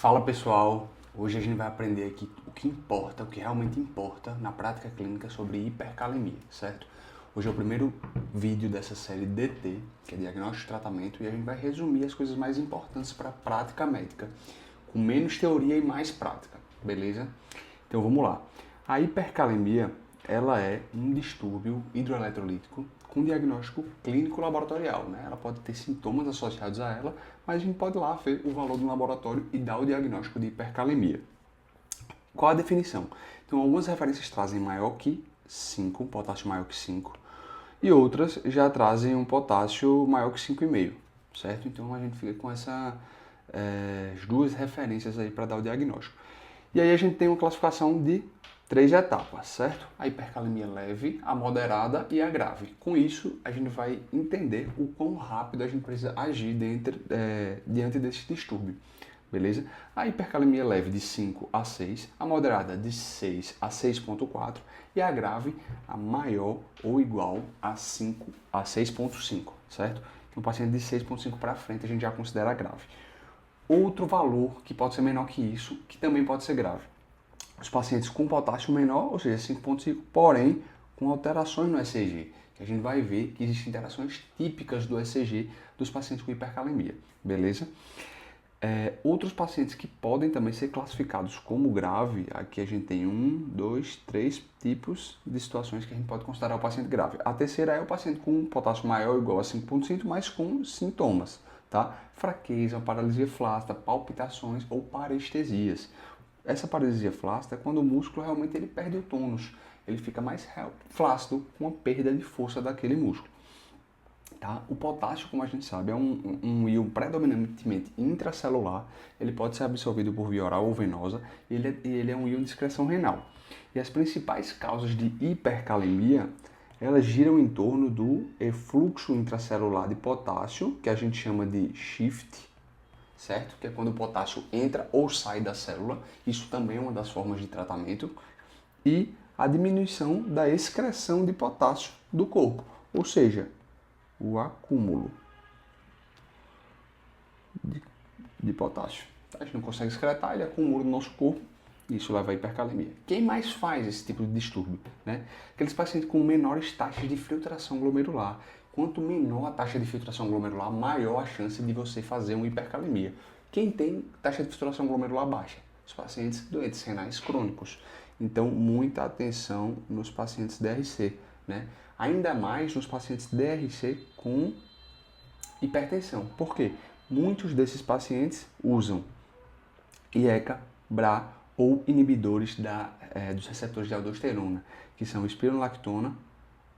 Fala pessoal, hoje a gente vai aprender aqui o que importa, o que realmente importa na prática clínica sobre hipercalemia, certo? Hoje é o primeiro vídeo dessa série DT, que é Diagnóstico e Tratamento, e a gente vai resumir as coisas mais importantes para a prática médica, com menos teoria e mais prática, beleza? Então vamos lá. A hipercalemia, ela é um distúrbio hidroeletrolítico com diagnóstico clínico laboratorial, né? Ela pode ter sintomas associados a ela, mas a gente pode lá ver o valor do laboratório e dar o diagnóstico de hipercalemia. Qual a definição? Então, algumas referências trazem maior que 5, potássio maior que 5, e outras já trazem um potássio maior que 5,5, certo? Então, a gente fica com essas duas referências aí para dar o diagnóstico. E aí a gente tem uma classificação de 3 etapas, certo? A hipercalemia leve, a moderada e a grave. Com isso, a gente vai entender o quão rápido a gente precisa agir diante desse distúrbio, beleza? A hipercalemia leve de 5 a 6, a moderada de 6 a 6,4 e a grave a maior ou igual a 5 a 6,5, certo? Então, um paciente de 6,5 para frente a gente já considera grave. Outro valor que pode ser menor que isso, que também pode ser grave. Os pacientes com potássio menor, ou seja, 5,5, porém com alterações no ECG, que a gente vai ver que existem interações típicas do ECG dos pacientes com hipercalemia, beleza? Outros pacientes que podem também ser classificados como grave, aqui a gente tem 1, 2, 3 tipos de situações que a gente pode considerar o paciente grave. A terceira é o paciente com potássio maior ou igual a 5,5, mas com sintomas, tá? Fraqueza, paralisia flácida, palpitações ou parestesias. Essa paralisia flácida é quando o músculo realmente ele perde o tônus, ele fica mais flácido com a perda de força daquele músculo. Tá? O potássio, como a gente sabe, é um íon predominantemente intracelular, ele pode ser absorvido por via oral ou venosa, e ele é um íon de excreção renal. E as principais causas de hipercalemia, elas giram em torno do efluxo intracelular de potássio, que a gente chama de shift, certo? Que é quando o potássio entra ou sai da célula, isso também é uma das formas de tratamento, e a diminuição da excreção de potássio do corpo, ou seja, o acúmulo de potássio. A gente não consegue excretar, ele acumula no nosso corpo e isso leva à hipercalemia. Quem mais faz esse tipo de distúrbio? Né? Aqueles pacientes com menores taxas de filtração glomerular. Quanto menor a taxa de filtração glomerular, maior a chance de você fazer uma hipercalemia. Quem tem taxa de filtração glomerular baixa? Os pacientes doentes renais crônicos. Então, muita atenção nos pacientes DRC, né? Ainda mais nos pacientes DRC com hipertensão. Por quê? Muitos desses pacientes usam IECA, BRA ou inibidores dos receptores de aldosterona, que são espironolactona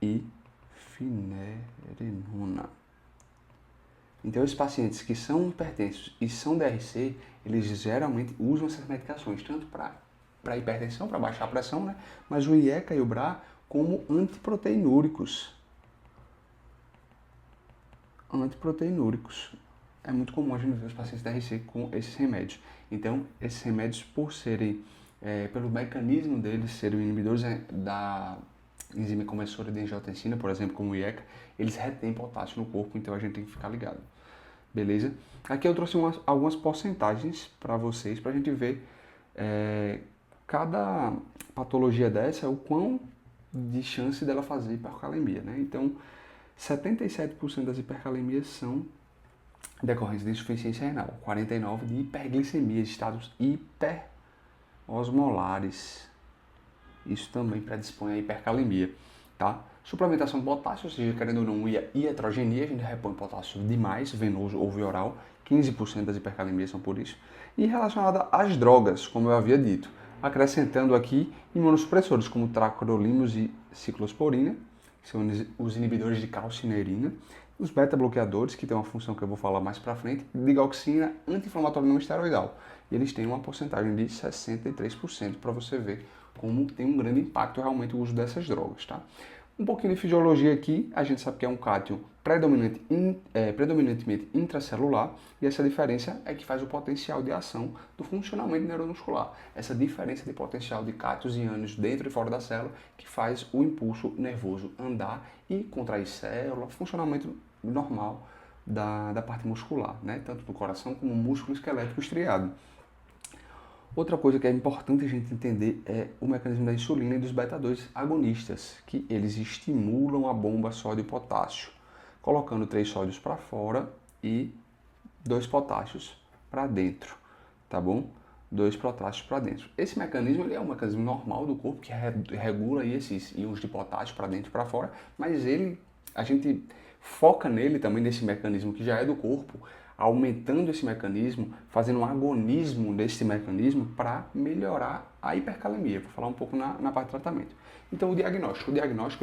e finerenona. Então, esses pacientes que são hipertensos e são DRC, eles geralmente usam essas medicações, tanto para hipertensão, para baixar a pressão, né? Mas o IECA e o BRA como antiproteinúricos. É muito comum a gente ver os pacientes DRC com esses remédios. Então, esses remédios, por serem, pelo mecanismo deles, serem inibidores da enzima conversora de angiotensina, por exemplo, como o IECA, eles retêm potássio no corpo, então a gente tem que ficar ligado. Beleza? Aqui eu trouxe algumas porcentagens para vocês, para a gente ver cada patologia dessa, o quão de chance dela fazer hipercalemia, né? Então, 77% das hipercalemias são decorrentes de insuficiência renal, 49% de hiperglicemia, de estados hiperosmolares. Isso também predispõe à hipercalemia, tá? Suplementação de potássio, ou seja, querendo ou não, iatrogenia, a gente repõe potássio demais, venoso ou via oral, 15% das hipercalemias são por isso. E relacionada às drogas, como eu havia dito, acrescentando aqui imunossupressores como tracrolimus e ciclosporina, que são os inibidores de calcineurina, os beta-bloqueadores, que tem uma função que eu vou falar mais pra frente, digoxina, anti-inflamatório não esteroidal. E eles têm uma porcentagem de 63% para você ver como tem um grande impacto realmente o uso dessas drogas, tá? Um pouquinho de fisiologia aqui, a gente sabe que é um cátion predominantemente intracelular, e essa diferença é que faz o potencial de ação do funcionamento neuromuscular. Essa diferença de potencial de cátions e ânions dentro e fora da célula que faz o impulso nervoso andar e contrair célula, funcionamento normal da parte muscular, né? Tanto do coração como músculo esquelético estriado. Outra coisa que é importante a gente entender é o mecanismo da insulina e dos beta-2 agonistas, que eles estimulam a bomba sódio-potássio, colocando 3 sódios para fora e 2 potássios para dentro, tá bom? 2 potássios para dentro. Esse mecanismo ele é um mecanismo normal do corpo que regula esses íons de potássio para dentro e para fora, mas a gente foca nele também, nesse mecanismo que já é do corpo, aumentando esse mecanismo, fazendo um agonismo desse mecanismo para melhorar a hipercalemia. Vou falar um pouco na parte de tratamento. Então, o diagnóstico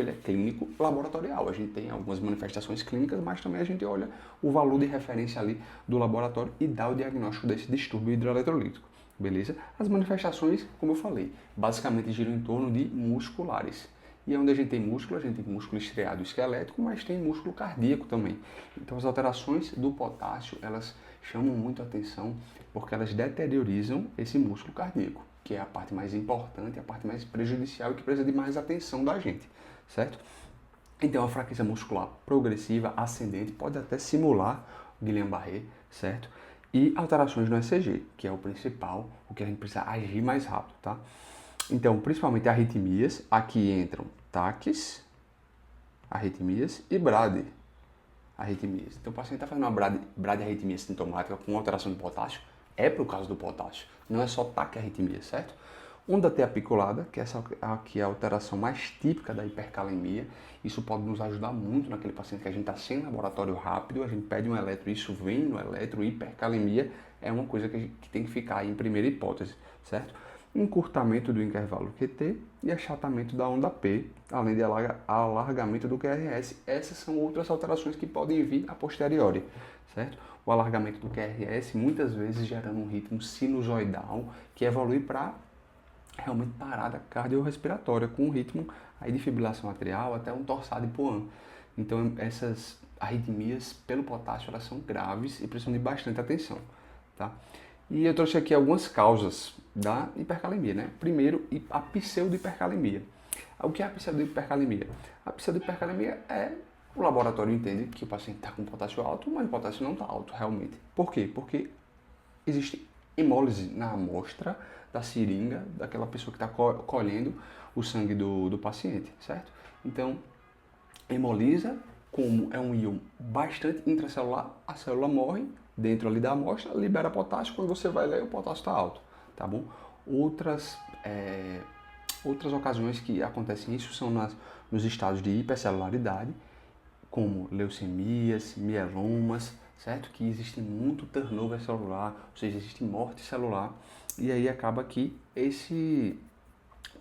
ele é clínico laboratorial. A gente tem algumas manifestações clínicas, mas também a gente olha o valor de referência ali do laboratório e dá o diagnóstico desse distúrbio hidroeletrolítico. Beleza? As manifestações, como eu falei, basicamente giram em torno de musculares. E onde a gente tem músculo estriado esquelético, mas tem músculo cardíaco também. Então as alterações do potássio, elas chamam muito a atenção porque elas deteriorizam esse músculo cardíaco, que é a parte mais importante, a parte mais prejudicial e que precisa de mais atenção da gente, certo? Então a fraqueza muscular progressiva, ascendente, pode até simular o Guillain-Barré, certo? E alterações no ECG, que é o principal, o que a gente precisa agir mais rápido, tá? Então, principalmente arritmias, aqui entram taques, arritmias e bradiarritmias. Então, o paciente está fazendo uma bradiarritmia sintomática com alteração de potássio, é por causa do potássio, não é só taquiarritmia, certo? Onda T apiculada, que essa aqui é a alteração mais típica da hipercalemia, isso pode nos ajudar muito naquele paciente que a gente está sem laboratório rápido, a gente pede um eletro, isso vem no eletro, hipercalemia é uma coisa que tem que ficar aí em primeira hipótese, certo? Encurtamento do intervalo QT e achatamento da onda P, além de alargamento do QRS. Essas são outras alterações que podem vir a posteriori, certo? O alargamento do QRS muitas vezes gerando um ritmo sinusoidal que evolui para realmente parada cardiorrespiratória, com um ritmo aí de fibrilação atrial até um torsade Poan. Então essas arritmias pelo potássio elas são graves e precisam de bastante atenção, tá? E eu trouxe aqui algumas causas da hipercalemia, né? Primeiro, a pseudo-hipercalemia. O que é a pseudo-hipercalemia? A pseudo-hipercalemia é o laboratório entende que o paciente está com potássio alto, mas o potássio não está alto realmente. Por quê? Porque existe hemólise na amostra da seringa daquela pessoa que está colhendo o sangue do paciente, certo? Então, hemolisa, como é um íon bastante intracelular, a célula morre dentro ali da amostra, libera potássio, quando você vai ler o potássio está alto, tá bom? Outras ocasiões que acontecem isso são nos estados de hipercelularidade, como leucemias, mielomas, certo? Que existe muito turnover celular, ou seja, existe morte celular, e aí acaba que esse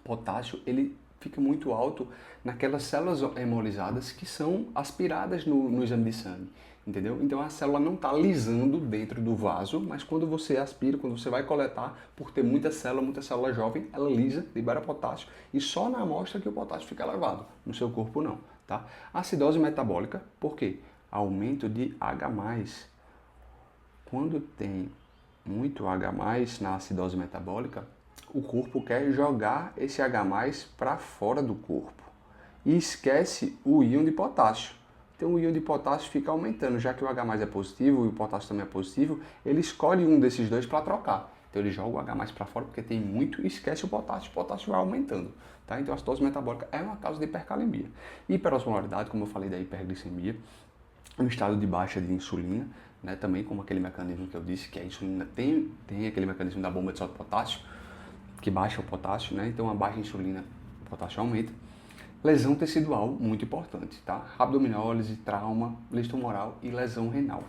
potássio ele fica muito alto naquelas células hemolizadas que são aspiradas no exame de sangue, entendeu? Então a célula não está lisando dentro do vaso, mas quando você aspira, quando você vai coletar, por ter muita célula jovem, ela lisa, libera potássio, e só na amostra que o potássio fica elevado, no seu corpo não, tá? Acidose metabólica, por quê? Aumento de H+. Quando tem muito H+, na acidose metabólica, o corpo quer jogar esse H+, para fora do corpo e esquece o íon de potássio. Então o íon de potássio fica aumentando, já que o H+ é positivo e o potássio também é positivo, ele escolhe um desses dois para trocar. Então ele joga o H+ para fora porque tem muito e esquece o potássio vai aumentando. Tá? Então a acidose metabólica é uma causa de hipercalemia. Hiperosmolaridade, como eu falei da hiperglicemia, um estado de baixa de insulina, né? Também como aquele mecanismo que eu disse, que a insulina tem aquele mecanismo da bomba de sódio potássio, que baixa o potássio, né? Então a baixa insulina, o potássio aumenta. Lesão tecidual, muito importante, tá? Abdominólise, trauma, lesão tumoral e lesão renal.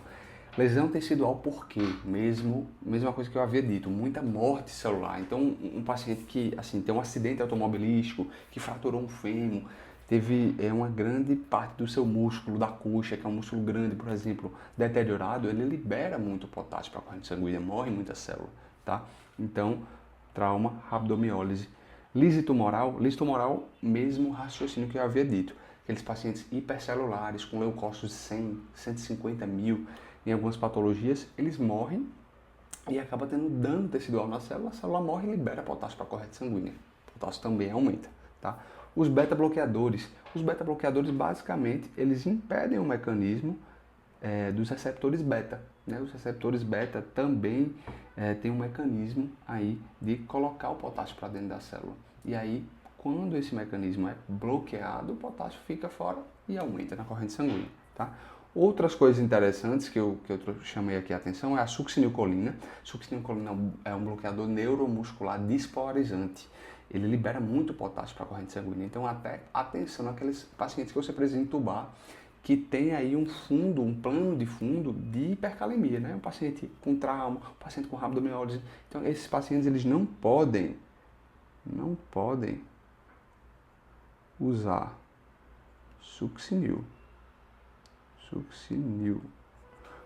Lesão tecidual por quê? Mesma coisa que eu havia dito, muita morte celular. Então um paciente que assim, tem um acidente automobilístico, que fraturou um fêmur, teve uma grande parte do seu músculo, da coxa, que é um músculo grande, por exemplo, deteriorado, ele libera muito potássio para a corrente sanguínea, morre muita célula, tá? Então, trauma, rabdomiólise. Lise tumoral, mesmo raciocínio que eu havia dito. Aqueles pacientes hipercelulares, com leucócitos de 100, 150 mil, em algumas patologias, eles morrem e acaba tendo dano tecidual na célula, a célula morre e libera potássio para a corrente sanguínea. O potássio também aumenta, tá? Os beta-bloqueadores. Os beta-bloqueadores, basicamente, eles impedem o mecanismo dos receptores beta, né? Os receptores beta também têm um mecanismo aí de colocar o potássio para dentro da célula. E aí, quando esse mecanismo é bloqueado, o potássio fica fora e aumenta na corrente sanguínea, tá? Outras coisas interessantes que eu chamei aqui a atenção é a succinilcolina. Succinilcolina é um bloqueador neuromuscular despolarizante. Ele libera muito potássio para a corrente sanguínea. Então, até atenção naqueles pacientes que você precisa entubar, que tem aí um plano de fundo de hipercalemia, né? Um paciente com trauma, um paciente com rabdomiólise. Então, esses pacientes, eles não podem usar succinil,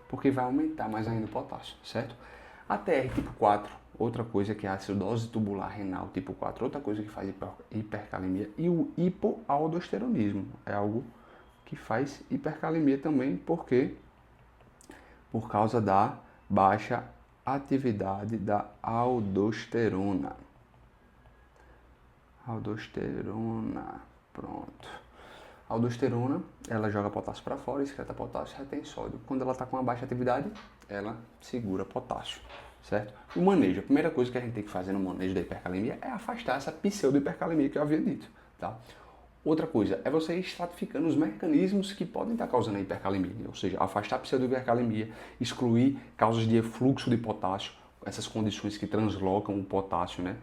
porque vai aumentar mais ainda o potássio, certo? A TR tipo 4, outra coisa que é a acidose tubular renal tipo 4, outra coisa que faz hipercalemia, e o hipoaldosteronismo, é algo que faz hipercalemia também, porque por causa da baixa atividade da aldosterona. Pronto. A aldosterona, ela joga potássio para fora, excreta potássio e retém sódio. Quando ela está com uma baixa atividade, ela segura potássio, certo? O manejo, a primeira coisa que a gente tem que fazer no manejo da hipercalemia é afastar essa pseudo-hipercalemia que eu havia dito, tá? Outra coisa é você ir estratificando os mecanismos que podem estar causando a hipercalemia, ou seja, afastar a pseudo-hipercalemia, excluir causas de efluxo de potássio, essas condições que translocam o potássio, né,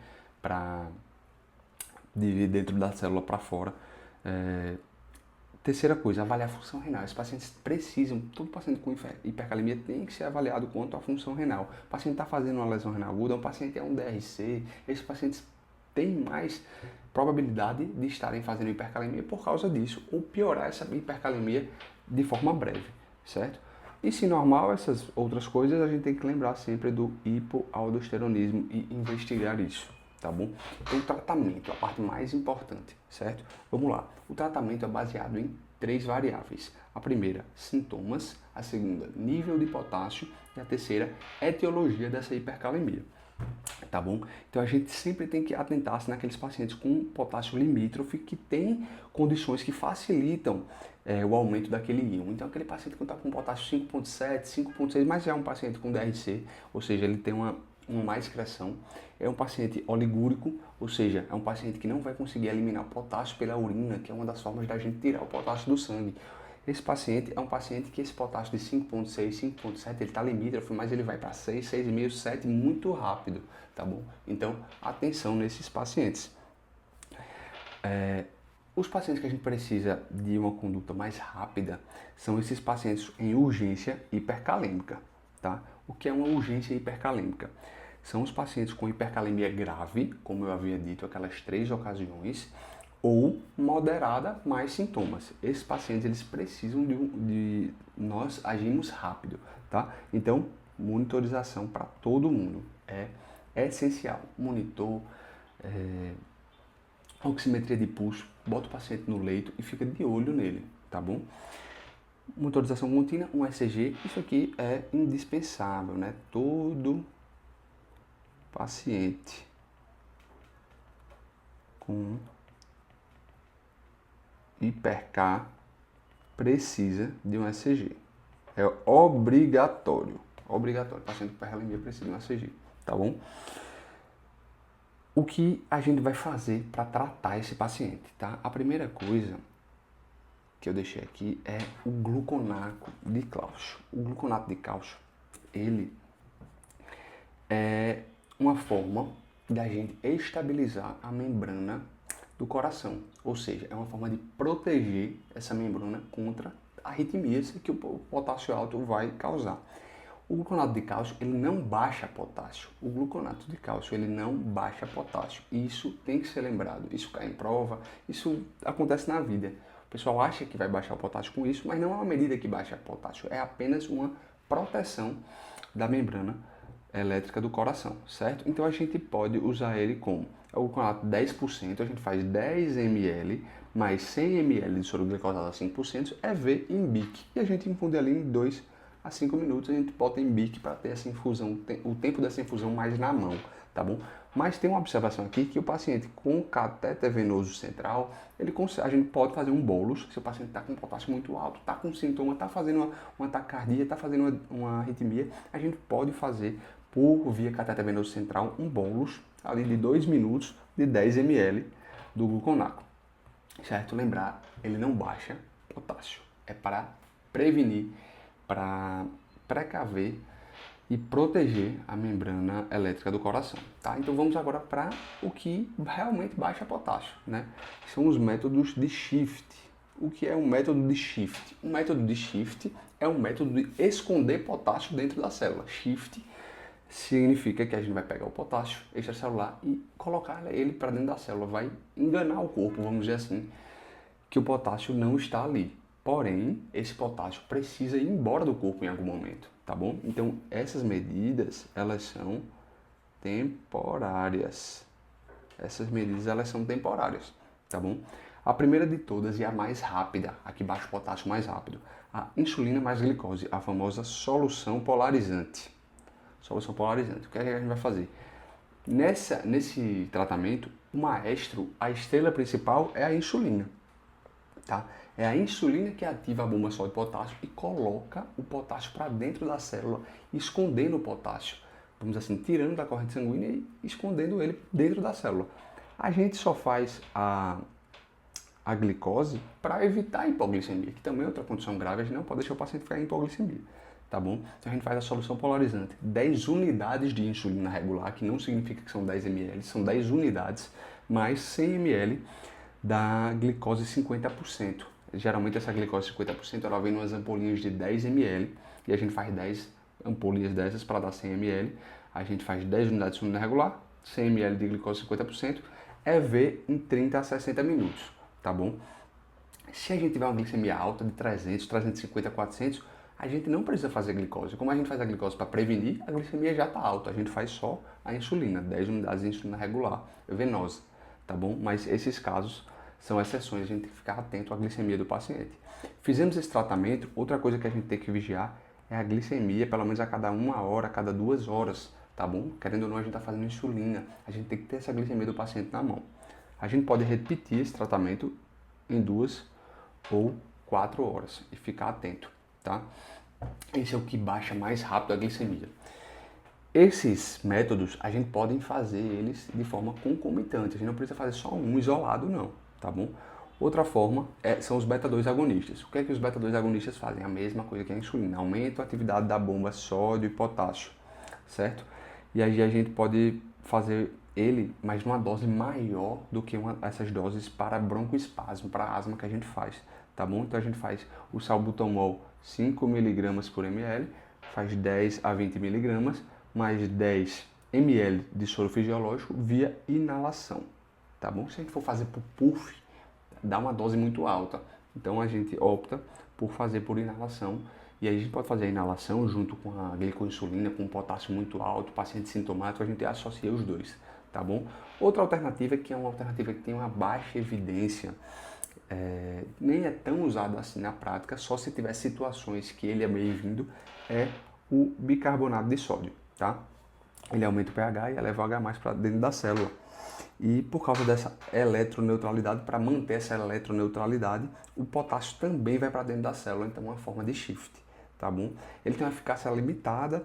de dentro da célula para fora. Terceira coisa, avaliar a função renal. Esses pacientes precisam, todo paciente com hipercalemia tem que ser avaliado quanto à função renal. O paciente está fazendo uma lesão renal aguda, o paciente é um DRC, esses pacientes têm mais probabilidade de estarem fazendo hipercalemia por causa disso, ou piorar essa hipercalemia de forma breve, certo? E se normal, essas outras coisas, a gente tem que lembrar sempre do hipoaldosteronismo e investigar isso, tá bom? Então, o tratamento, a parte mais importante, certo? Vamos lá. O tratamento é baseado em 3 variáveis. A primeira, sintomas. A segunda, nível de potássio. E a terceira, etiologia dessa hipercalemia. Tá bom? Então a gente sempre tem que atentar-se naqueles pacientes com potássio limítrofe que tem condições que facilitam o aumento daquele íon. Então aquele paciente que está com potássio 5.7, 5.6, mas já é um paciente com DRC, ou seja, ele tem uma má excreção, é um paciente oligúrico, ou seja, é um paciente que não vai conseguir eliminar potássio pela urina, que é uma das formas da gente tirar o potássio do sangue. Esse paciente é um paciente que esse potássio de 5.6, 5.7, ele está limítrofe, mas ele vai para 6, 6,5, 7 muito rápido, tá bom? Então, atenção nesses pacientes. Os pacientes que a gente precisa de uma conduta mais rápida são esses pacientes em urgência hipercalêmica, tá? O que é uma urgência hipercalêmica? São os pacientes com hipercalemia grave, como eu havia dito, aquelas 3 ocasiões, ou moderada mais sintomas. Esses pacientes, eles precisam de nós agirmos rápido, tá? Então, monitorização para todo mundo é essencial. Monitor, oximetria de pulso, bota o paciente no leito e fica de olho nele, tá bom? Monitorização contínua, um ECG, isso aqui é indispensável, né? Todo paciente com hiperK precisa de um ECG. É obrigatório. Obrigatório. O paciente com hipercalemia precisa de um ECG, tá bom? O que a gente vai fazer para tratar esse paciente, tá? A primeira coisa que eu deixei aqui é o gluconato de cálcio. O gluconato de cálcio, ele é uma forma da gente estabilizar a membrana do coração, ou seja, é uma forma de proteger essa membrana contra arritmias que o potássio alto vai causar. O gluconato de cálcio, ele não baixa potássio. O gluconato de cálcio, ele não baixa potássio. Isso tem que ser lembrado. Isso cai em prova, isso acontece na vida. O pessoal acha que vai baixar o potássio com isso, mas não é uma medida que baixa potássio. É apenas uma proteção da membrana elétrica do coração, certo? Então a gente pode usar ele como o gluconato 10%, a gente faz 10 ml mais 100 ml de soro glicosado a 5%, EV em BIC. E a gente infunde ali em 2 a 5 minutos, a gente bota em BIC para ter essa infusão, o tempo dessa infusão mais na mão, tá bom? Mas tem uma observação aqui que o paciente com catéter venoso central, a gente pode fazer um bolus, se o paciente está com potássio muito alto, está com sintoma, está fazendo uma taquicardia, está fazendo uma arritmia, a gente pode fazer por via catéter venoso central um bolus ali de 2 minutos de 10 ml do gluconaco, certo? Lembrar, ele não baixa potássio, é para prevenir, para precaver e proteger a membrana elétrica do coração, tá? Então vamos agora para o que realmente baixa potássio, né? São os métodos de shift. O que é um método de shift? Um método de shift é um método de esconder potássio dentro da célula. Shift significa que a gente vai pegar o potássio extracelular e colocar ele para dentro da célula, vai enganar o corpo, vamos dizer assim, que o potássio não está ali. Porém, esse potássio precisa ir embora do corpo em algum momento, tá bom? Então, essas medidas, elas são temporárias. Essas medidas, elas são temporárias, tá bom? A primeira de todas e a mais rápida, a que baixa o potássio mais rápido, a insulina mais glicose, a famosa solução polarizante. Solução polarizante. O que é que a gente vai fazer? Nesse tratamento, o maestro, a estrela principal é a insulina, tá? É a insulina que ativa a bomba só de potássio e coloca o potássio para dentro da célula, escondendo o potássio. Vamos assim, tirando da corrente sanguínea e escondendo ele dentro da célula. A gente só faz a glicose para evitar a hipoglicemia, que também é outra condição grave, a gente não pode deixar o paciente ficar em hipoglicemia, tá bom? Então a gente faz a solução polarizante, 10 unidades de insulina regular, que não significa que são 10 ml, são 10 unidades, mais 100 ml da glicose 50%. Geralmente essa glicose 50% ela vem em umas ampolinhas de 10 ml e a gente faz 10 ampolhas dessas para dar 100 ml. A gente faz 10 unidades de insulina regular, 100 ml de glicose 50%, EV em 30 a 60 minutos, tá bom? Se a gente tiver uma glicemia alta de 300, 350, 400, a gente não precisa fazer glicose. Como a gente faz a glicose para prevenir, a glicemia já está alta. A gente faz só a insulina, 10 unidades de insulina regular, venosa, tá bom? Mas esses casos são exceções, a gente tem que ficar atento à glicemia do paciente. Fizemos esse tratamento, outra coisa que a gente tem que vigiar é a glicemia, pelo menos a cada 1 hora, a cada 2 horas, tá bom? Querendo ou não, a gente está fazendo insulina, a gente tem que ter essa glicemia do paciente na mão. A gente pode repetir esse tratamento em 2 ou 4 horas e ficar atento, tá? Esse é o que baixa mais rápido a glicemia. Esses métodos, a gente pode fazer eles de forma concomitante, a gente não precisa fazer só um isolado não, tá bom? Outra forma são os beta-2 agonistas. O que é que os beta-2 agonistas fazem? A mesma coisa que a insulina, aumenta a atividade da bomba sódio e potássio, certo? E aí a gente pode fazer ele, mas numa dose maior do que essas doses para broncoespasmo, para asma que a gente faz, tá bom? Então a gente faz o salbutamol 5 mg por ml, faz 10 a 20 mg, mais 10 ml de soro fisiológico via inalação, tá bom? Se a gente for fazer por puff, dá uma dose muito alta, então a gente opta por fazer por inalação, e aí a gente pode fazer a inalação junto com a glicoinsulina, com potássio muito alto, paciente sintomático, a gente associa os dois, tá bom? Outra alternativa que é uma alternativa que tem uma baixa evidência, nem é tão usado assim na prática, só se tiver situações que ele é bem-vindo, é o bicarbonato de sódio, tá? Ele aumenta o pH e eleva o H+ para dentro da célula. E por causa dessa eletroneutralidade, para manter essa eletroneutralidade, o potássio também vai para dentro da célula, então é uma forma de shift, tá bom? Ele tem uma eficácia limitada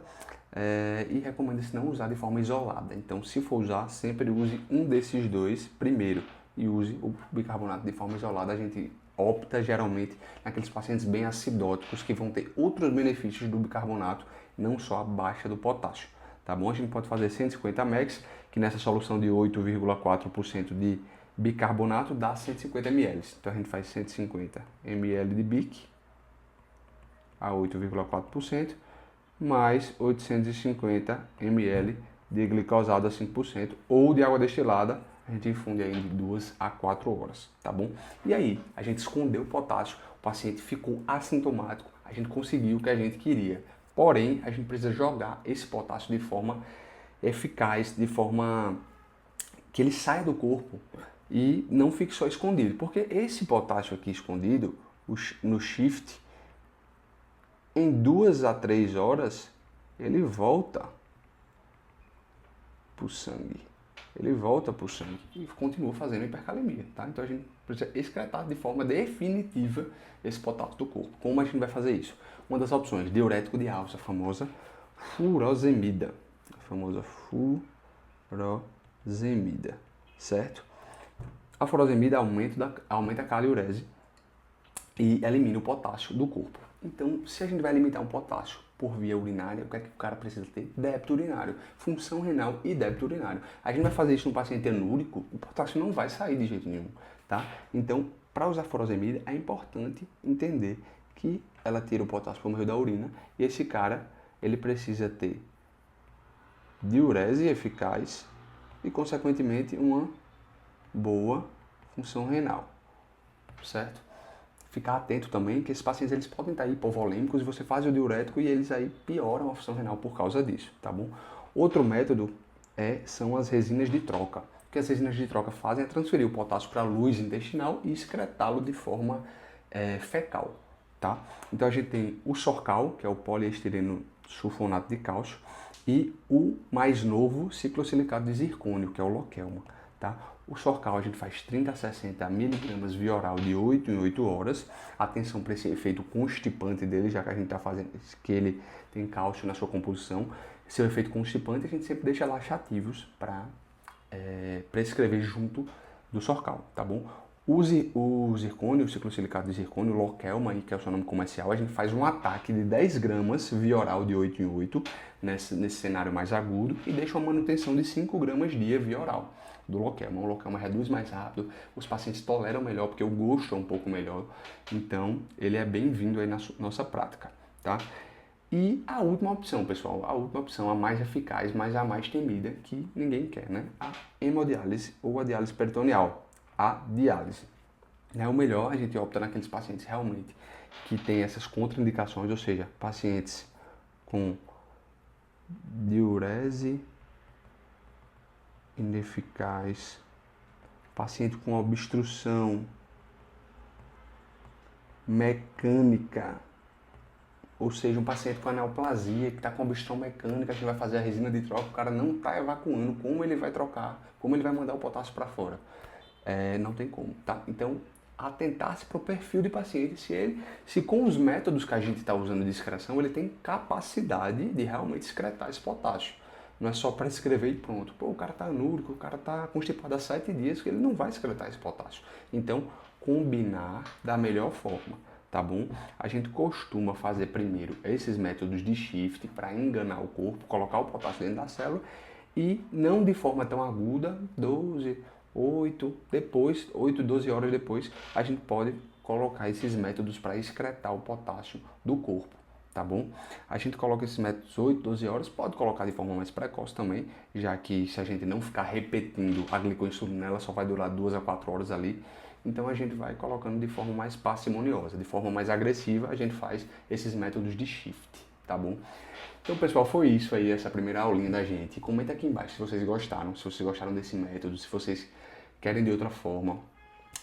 e recomenda-se não usar de forma isolada. Então, se for usar, sempre use um desses dois primeiro e use o bicarbonato de forma isolada. A gente opta geralmente naqueles pacientes bem acidóticos que vão ter outros benefícios do bicarbonato, não só a baixa do potássio, tá bom? A gente pode fazer 150 mg, que nessa solução de 8,4% de bicarbonato dá 150 ml. Então a gente faz 150 ml de bic a 8,4%, mais 850 ml de glicosado a 5% ou de água destilada. A gente infunde aí de 2 a 4 horas, tá bom? E aí, a gente escondeu o potássio, o paciente ficou assintomático, a gente conseguiu o que a gente queria. Porém, a gente precisa jogar esse potássio de forma eficaz, de forma que ele saia do corpo e não fique só escondido. Porque esse potássio aqui escondido, no shift, em 2 a 3 horas, ele volta. para o sangue. Ele volta para o sangue e continua fazendo hipercalemia, tá? Então a gente precisa excretar de forma definitiva esse potássio do corpo. Como a gente vai fazer isso? Uma das opções, diurético de alça, a famosa furosemida. A famosa furosemida, certo? A furosemida aumenta a caliurese e elimina o potássio do corpo. Então, se a gente vai eliminar o potássio por via urinária, o que é que o cara precisa ter? Débito urinário, função renal e débito urinário. A gente vai fazer isso no paciente anúrico, o potássio não vai sair de jeito nenhum, tá? Então, para usar furosemida, é importante entender que ela tira o potássio por meio da urina e esse cara, ele precisa ter diurese eficaz e, consequentemente, uma boa função renal, certo? Ficar atento também que esses pacientes eles podem estar hipovolêmicos e você faz o diurético e eles aí pioram a função renal por causa disso, tá bom? Outro método são as resinas de troca. O que as resinas de troca fazem é transferir o potássio para a luz intestinal e excretá-lo de forma fecal, tá? Então a gente tem o Sorcal, que é o poliestireno sulfonato de cálcio, e o mais novo ciclosilicado de zircônio, que é o Lokelma, tá? O Sorcal a gente faz 30 a 60 miligramas via oral de 8 em 8 horas. Atenção para esse efeito constipante dele, já que a gente está fazendo que ele tem cálcio na sua composição. Seu efeito constipante a gente sempre deixa laxativos para prescrever junto do Sorcal, tá bom? Use o zircônio, o ciclosilicado de zircônio, Lokelma, que é o seu nome comercial, a gente faz um ataque de 10 gramas via oral de 8 em 8 nesse cenário mais agudo e deixa uma manutenção de 5 gramas dia via oral do Lokelma. O Lokelma reduz mais rápido, os pacientes toleram melhor porque o gosto é um pouco melhor, então ele é bem-vindo aí na nossa prática, tá? E a última opção, pessoal, a última opção, a mais eficaz, mas a mais temida, que ninguém quer, né? A hemodiálise ou a diálise peritoneal, a diálise. O melhor, a gente opta naqueles pacientes realmente que têm essas contraindicações, ou seja, pacientes com diurese ineficaz, paciente com obstrução mecânica, ou seja, um paciente com aneoplasia, que está com obstrução mecânica, a gente vai fazer a resina de troca, o cara não está evacuando, como ele vai trocar, como ele vai mandar o potássio para fora? Não tem como, tá? Então, atentar-se para o perfil de paciente, se com os métodos que a gente está usando de excreção, ele tem capacidade de realmente excretar esse potássio. Não é só prescrever e pronto. Pô, o cara está anúrico, o cara está constipado há 7 dias, que ele não vai excretar esse potássio. Então, combinar da melhor forma, tá bom? A gente costuma fazer primeiro esses métodos de shift para enganar o corpo, colocar o potássio dentro da célula e não de forma tão aguda, 8, 12 horas depois, a gente pode colocar esses métodos para excretar o potássio do corpo, tá bom? A gente coloca esses métodos 8, 12 horas, pode colocar de forma mais precoce também, já que se a gente não ficar repetindo a glicoinsulina, ela só vai durar 2 a 4 horas ali. Então a gente vai colocando de forma mais parcimoniosa, de forma mais agressiva, a gente faz esses métodos de shift, tá bom? Então, pessoal, foi isso aí, essa primeira aulinha da gente. Comenta aqui embaixo se vocês gostaram desse método, se vocês querem de outra forma,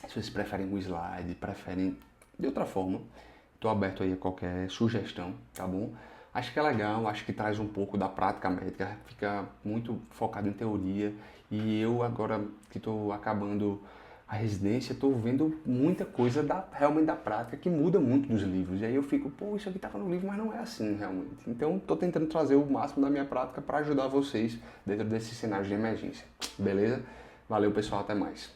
se vocês preferem o slide, preferem de outra forma. Estou aberto aí a qualquer sugestão, tá bom? Acho que é legal, acho que traz um pouco da prática médica, fica muito focado em teoria. E eu agora que estou acabando a residência, estou vendo muita coisa realmente da prática que muda muito dos livros. E aí eu fico, pô, isso aqui estava no livro, mas não é assim realmente. Então estou tentando trazer o máximo da minha prática para ajudar vocês dentro desse cenário de emergência. Beleza? Valeu, pessoal, até mais.